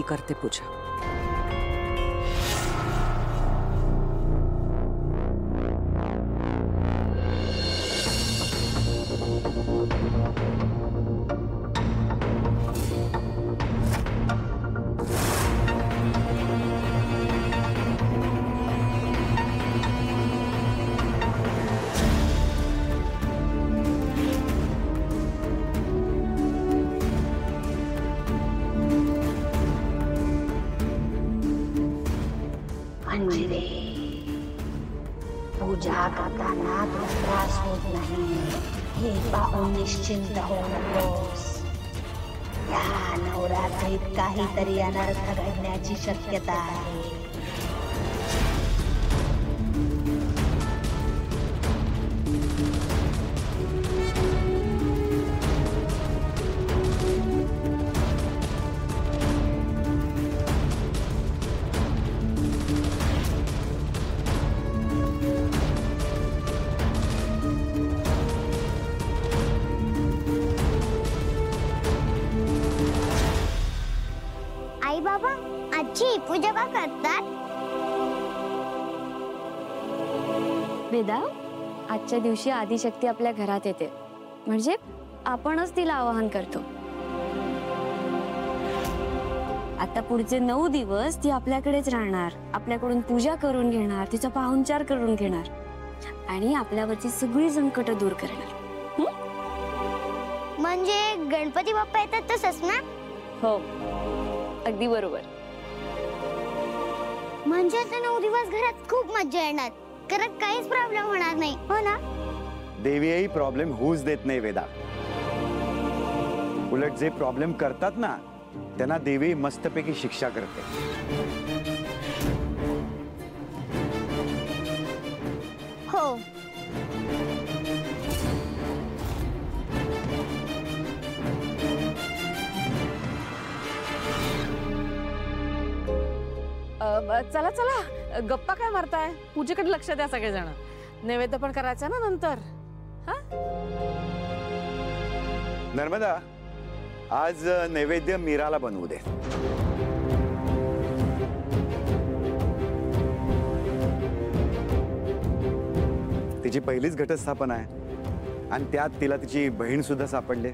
करते पूजा। पूजा करताना तुला त्रास होत नाही हे पाहून निश्चिंत होऊ नकोस। या नवरात्रीत काहीतरी अनर्थ घडण्याची शक्यता आहे। आई बाबा आजी पूजा का करतात? वेदा, आजच्या दिवशी आदिशक्ती आपल्या घरात येते, म्हणजे आपणच तिला आवाहन करतो। आता पुढचे 9 दिवस ती आपल्याकडेच राहणार, आपल्याकडून पूजा करून घेणार, तिचा पाहुणचार करून घेणार आणि आपल्यावरची सगळी संकट दूर करणार। म्हणजे गणपती बाप्पा येतात तसंच ना? हो, अगदी बरोबर। म्हणजे आता 9 दिवस घरात खूप मजा येणार, कारण काहीच प्रॉब्लेम होणार नाही, हो ना? देवीही प्रॉब्लेम होऊच देत नाही वेदा। उलट जे प्रॉब्लेम करतात ना त्यांना देवी मस्तपैकी शिक्षा करते। हो, चला चला, गप्पा काय मारताय? पूजेकडे लक्ष द्या सगळेजण। नैवेद्य पण करायचा ना नंतर। हा नर्मदा, आज नैवेद्य मीराला बनवू दे। तिची पहिलीच घटस्थापना आहे आणि त्यात तिला तिची बहीण सुद्धा सापडले।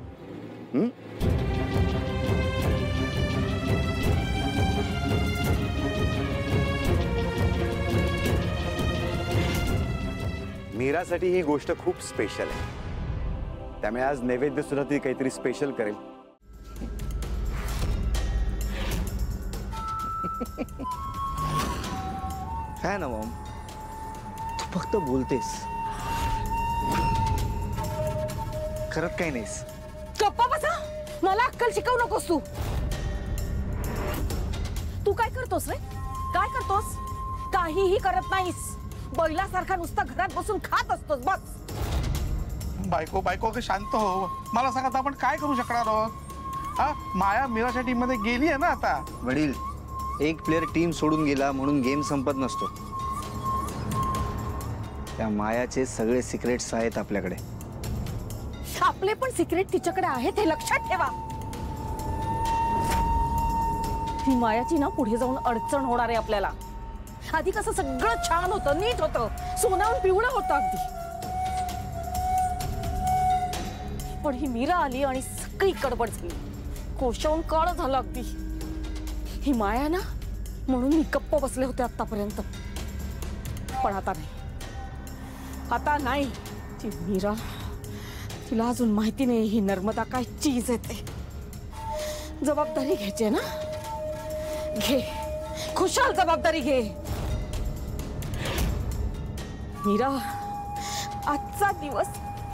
मीरासाठी ही गोष्ट खूप स्पेशल आहे, त्यामुळे आज नैवेद्य सुद्धा ती काहीतरी स्पेशल करेल। काय ना मॉम, तू फक्त बोलतेस, करत काही नाहीस। गप्पा बसा, मला अक्कल शिकवू नकोस तू। तू काय करतोस रे? काय करतोस? काहीही करत नाहीस, बैलासारखा नुसता घरात बसून खात असतोस बस। बायको बायको की शांत हो, मला सांगा आता आपण काय करू शकणार आहोत? हा, माया मीराच्या टीम मध्ये गेली आहे ना आता। वडील, एक प्लेयर टीम सोडून गेला म्हणून गेम संपत नसतो। त्या मायाचे सगळे सिक्रेट्स आहेत आपल्याकडे। आपले पण सिक्रेट तिच्याकडे आहेत हे लक्षात ठेवा। ही मायाची ना पुढे जाऊन अडचण होणार आहे आपल्याला। आधी कसं सगळं छान होतं, नीट होतं, सोन्याहून पिवळं होतं अगदी, पण ही मीरा आली आणि सगळी गडबड झाली, कोशावून काळ झालं अगदी। ही माया ना, म्हणून मी गप्प बसले होते आतापर्यंत, पण आता नाही, आता नाही। ती मीरा, तिला अजून माहिती नाही ही नर्मदा काय चीज आहे ते। जबाबदारी घ्यायची ना, घे, खुशाल जबाबदारी घे। मीरा, आजचा दिवस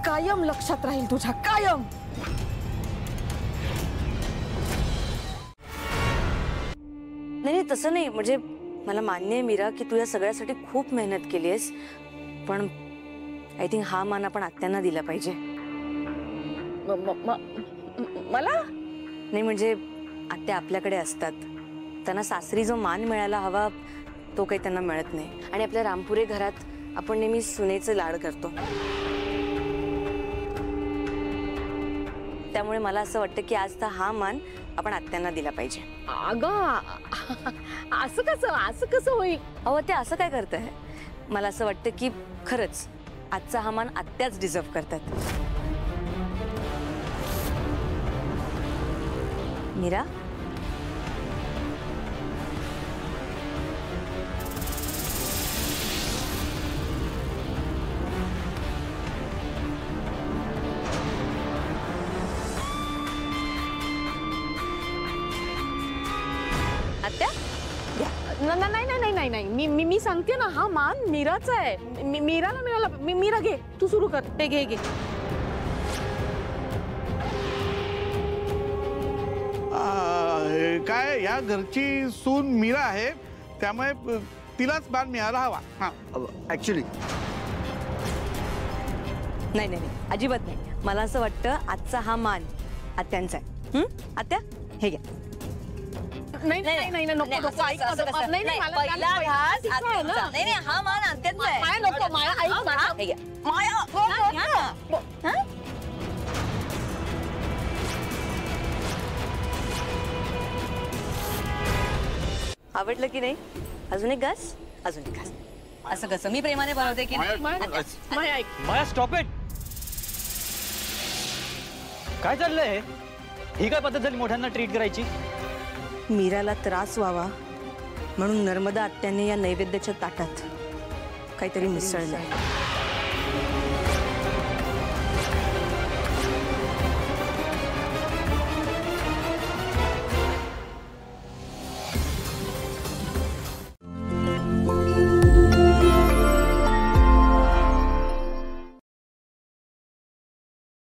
कायम लक्षात राहील तुझ्या, कायम। नाही तसं नाही, म्हणजे मला मान्य आहे मीरा की तू या सगळ्यासाठी खूप मेहनत केली आहेस, पण आय थिंक हा मान आपण आत्यांना दिला पाहिजे। मला नाही, म्हणजे आत्या आपल्याकडे असतात, त्यांना सासरी जो मान मिळायला हवा तो काही त्यांना मिळत नाही, आणि आपल्या रामपुरे घरात आपण नेहमी सुनेचं लाड करतो, त्यामुळे मला असं वाटतं की आज हा मान आपण आत्यांना दिला पाहिजे। अगं असं कसं होईल? अहो ते असं काय करताय? मला असं वाटतं की खरंच आजचा हा मान आत्याच डिझर्व करतात. मीरा, आत्या नाही मी सांगते ना, हा मान मीराचा आहे. मीराला मिळाला. मीरा घे, तू सुरू कर. ते घे. काय या घरची सून मीरा आहे, त्यामुळे तिलाच मान मिळायला हवा. हा ऍक्च्युली नाही अजिबात नाही. मला असं वाटतं आजचा हा मान आत्यांचा आहे. आत्या हे घ्या. नाही नको ऐक माझं. नाही पहिला घास आत्यांचा. नाही हा मान आत्यांचा आहे. माया नको, माया ऐक माझं. हे घ्या. माया घ्या ना. आवडलं की नाही? अजून एक घास, अजून एक घास. असं कसं मी प्रेमाने बनवते की नाही? माया ऐक. माया स्टॉप इट. काय चाललंय? ही काय पद्धत झाली मोठ्यांना ट्रीट करायची? मीराला त्रास व्हावा म्हणून नर्मदा आत्याने या नैवेद्याच्या ताटात काहीतरी मिसळलंय.